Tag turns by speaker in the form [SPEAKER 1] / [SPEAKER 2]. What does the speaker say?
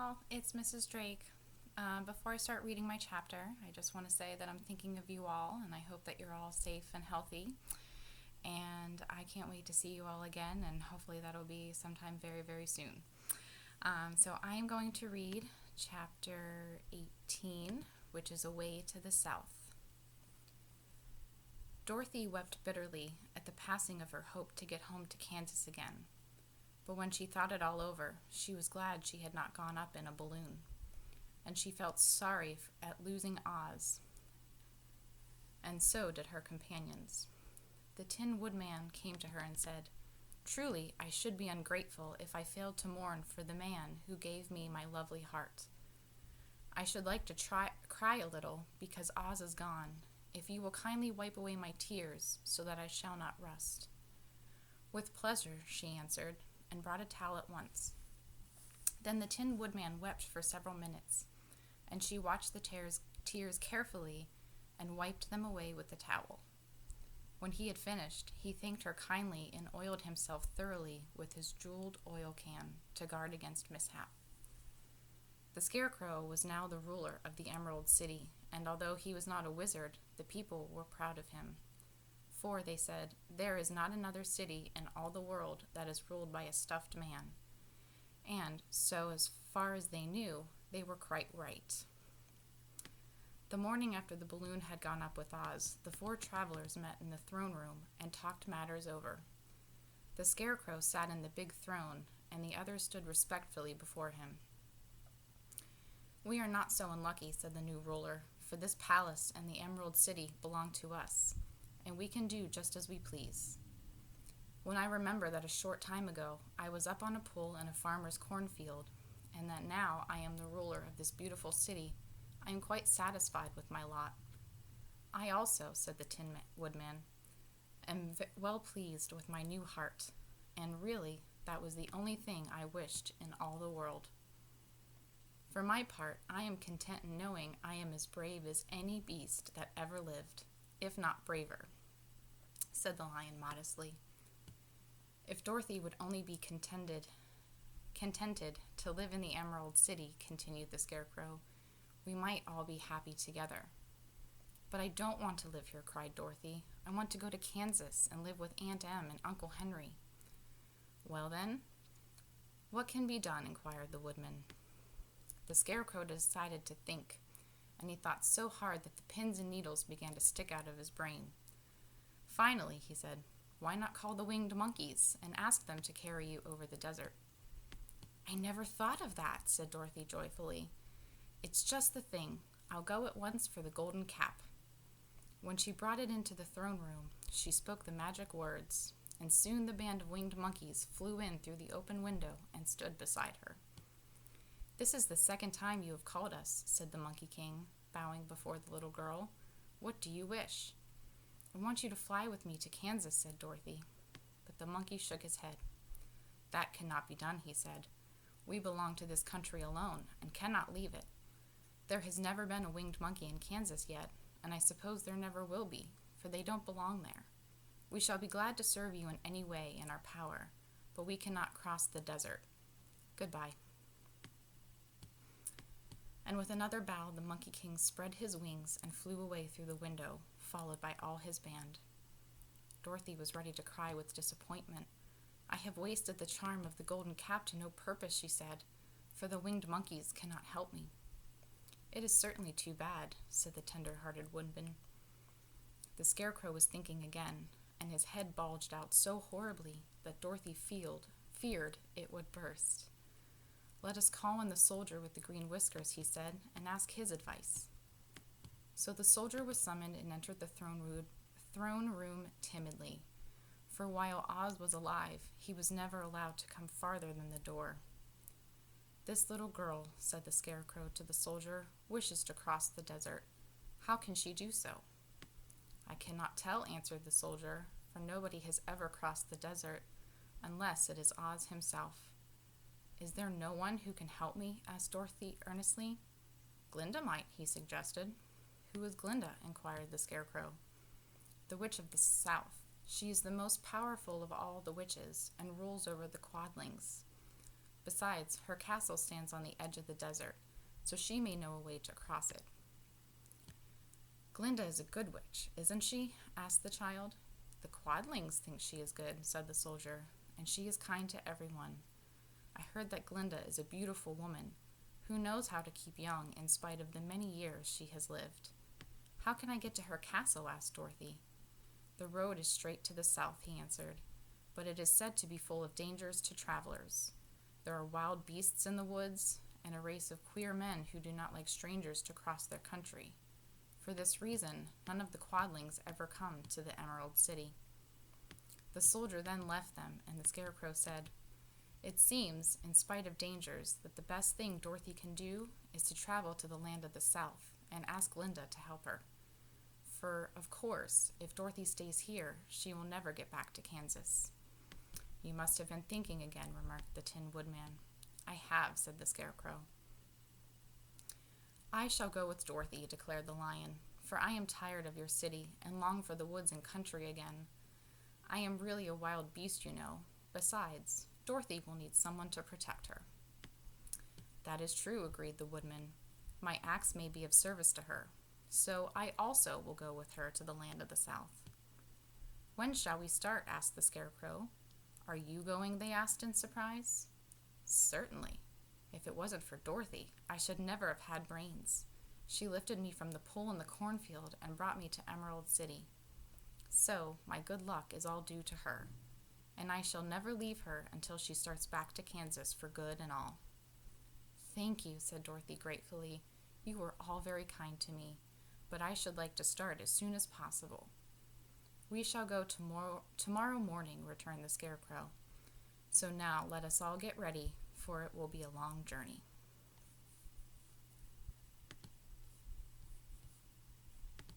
[SPEAKER 1] all, it's Mrs. Drake. Before I start reading my chapter, I just want to say that I'm thinking of you all, and I hope that you're all safe and healthy. And I can't wait to see you all again, and hopefully that'll be sometime very, very soon. So I am going to read chapter 18, which is Away to the South. Dorothy wept bitterly at the passing of her hope to get home to Kansas again. But when she thought it all over, she was glad she had not gone up in a balloon. And she felt sorry at losing Oz. And so did her companions. The Tin Woodman came to her and said, "Truly, I should be ungrateful if I failed to mourn for the man who gave me my lovely heart. I should like to cry a little because Oz is gone, if you will kindly wipe away my tears so that I shall not rust." "With pleasure," she answered, and brought a towel at once. Then the Tin Woodman wept for several minutes, and she watched the tears carefully and wiped them away with the towel. When he had finished, he thanked her kindly and oiled himself thoroughly with his jeweled oil can to guard against mishap. The Scarecrow was now the ruler of the Emerald City, and although he was not a wizard, the people were proud of him. For, they said, there is not another city in all the world that is ruled by a stuffed man. And so, as far as they knew, they were quite right. The morning after the balloon had gone up with Oz, the four travelers met in the throne room and talked matters over. The Scarecrow sat in the big throne, and the others stood respectfully before him. "We are not so unlucky," said the new ruler, "for this palace and the Emerald City belong to us, and we can do just as we please. When I remember that a short time ago I was up on a pole in a farmer's cornfield, and that now I am the ruler of this beautiful city, I am quite satisfied with my lot." "I also," said the Tin Woodman, "am well pleased with my new heart, and really that was the only thing I wished in all the world. For my part, I am content in knowing I am as brave as any beast that ever lived, if not braver," said the Lion modestly. "If Dorothy would only be contented to live in the Emerald City," continued the Scarecrow, "we might all be happy together." "But I don't want to live here," cried Dorothy. "I want to go to Kansas and live with Aunt Em and Uncle Henry." "Well then, what can be done?" inquired the Woodman. The Scarecrow decided to think, and he thought so hard that the pins and needles began to stick out of his brain. Finally, he said, "Why not call the winged monkeys and ask them to carry you over the desert?" "I never thought of that," said Dorothy joyfully. "It's just the thing. I'll go at once for the golden cap." When she brought it into the throne room, she spoke the magic words, and soon the band of winged monkeys flew in through the open window and stood beside her. "This is the second time you have called us," said the Monkey King, bowing before the little girl. "What do you wish?" "I want you to fly with me to Kansas," said Dorothy. But the monkey shook his head. "That cannot be done," he said. "We belong to this country alone and cannot leave it. There has never been a winged monkey in Kansas yet, and I suppose there never will be, for they don't belong there. We shall be glad to serve you in any way in our power, but we cannot cross the desert. Goodbye." And with another bow, the Monkey King spread his wings and flew away through the window, followed by all his band. Dorothy was ready to cry with disappointment. "I have wasted the charm of the golden cap to no purpose," she said, "for the winged monkeys cannot help me." "It is certainly too bad," said the tender-hearted Woodman. The Scarecrow was thinking again, and his head bulged out so horribly that Dorothy feared it would burst. "Let us call in the soldier with the green whiskers," he said, "and ask his advice." So the soldier was summoned and entered the throne room timidly, for while Oz was alive, he was never allowed to come farther than the door. "This little girl," said the Scarecrow to the soldier, "wishes to cross the desert. How can she do so?" "I cannot tell," answered the soldier, "for nobody has ever crossed the desert, unless it is Oz himself." "Is there no one who can help me?" asked Dorothy earnestly. "Glinda might," he suggested. "Who is Glinda?" inquired the Scarecrow. "The Witch of the South. She is the most powerful of all the witches and rules over the Quadlings. Besides, her castle stands on the edge of the desert, so she may know a way to cross it." "Glinda is a good witch, isn't she?" asked the child. "The Quadlings think she is good," said the soldier, "and she is kind to everyone. I heard that Glinda is a beautiful woman who knows how to keep young in spite of the many years she has lived." "How can I get to her castle?" asked Dorothy. "The road is straight to the south," he answered, "but it is said to be full of dangers to travelers. There are wild beasts in the woods, and a race of queer men who do not like strangers to cross their country. For this reason, none of the Quadlings ever come to the Emerald City." The soldier then left them, and the Scarecrow said, "It seems, in spite of dangers, that the best thing Dorothy can do is to travel to the land of the South and ask Glinda to help her. For, of course, if Dorothy stays here, she will never get back to Kansas." "You must have been thinking again," remarked the Tin Woodman. "I have," said the Scarecrow. "I shall go with Dorothy," declared the Lion, "for I am tired of your city and long for the woods and country again. I am really a wild beast, you know. Besides, Dorothy will need someone to protect her." "That is true," agreed the Woodman. "My axe may be of service to her, so I also will go with her to the land of the South." "When shall we start?" asked the Scarecrow. "Are you going?" they asked in surprise. "Certainly. If it wasn't for Dorothy, I should never have had brains. She lifted me from the pool in the cornfield and brought me to Emerald City. So, my good luck is all due to her, and I shall never leave her until she starts back to Kansas for good and all." "Thank you," said Dorothy gratefully. "You were all very kind to me, but I should like to start as soon as possible." "We shall go tomorrow morning," returned the Scarecrow. "So now let us all get ready, for it will be a long journey."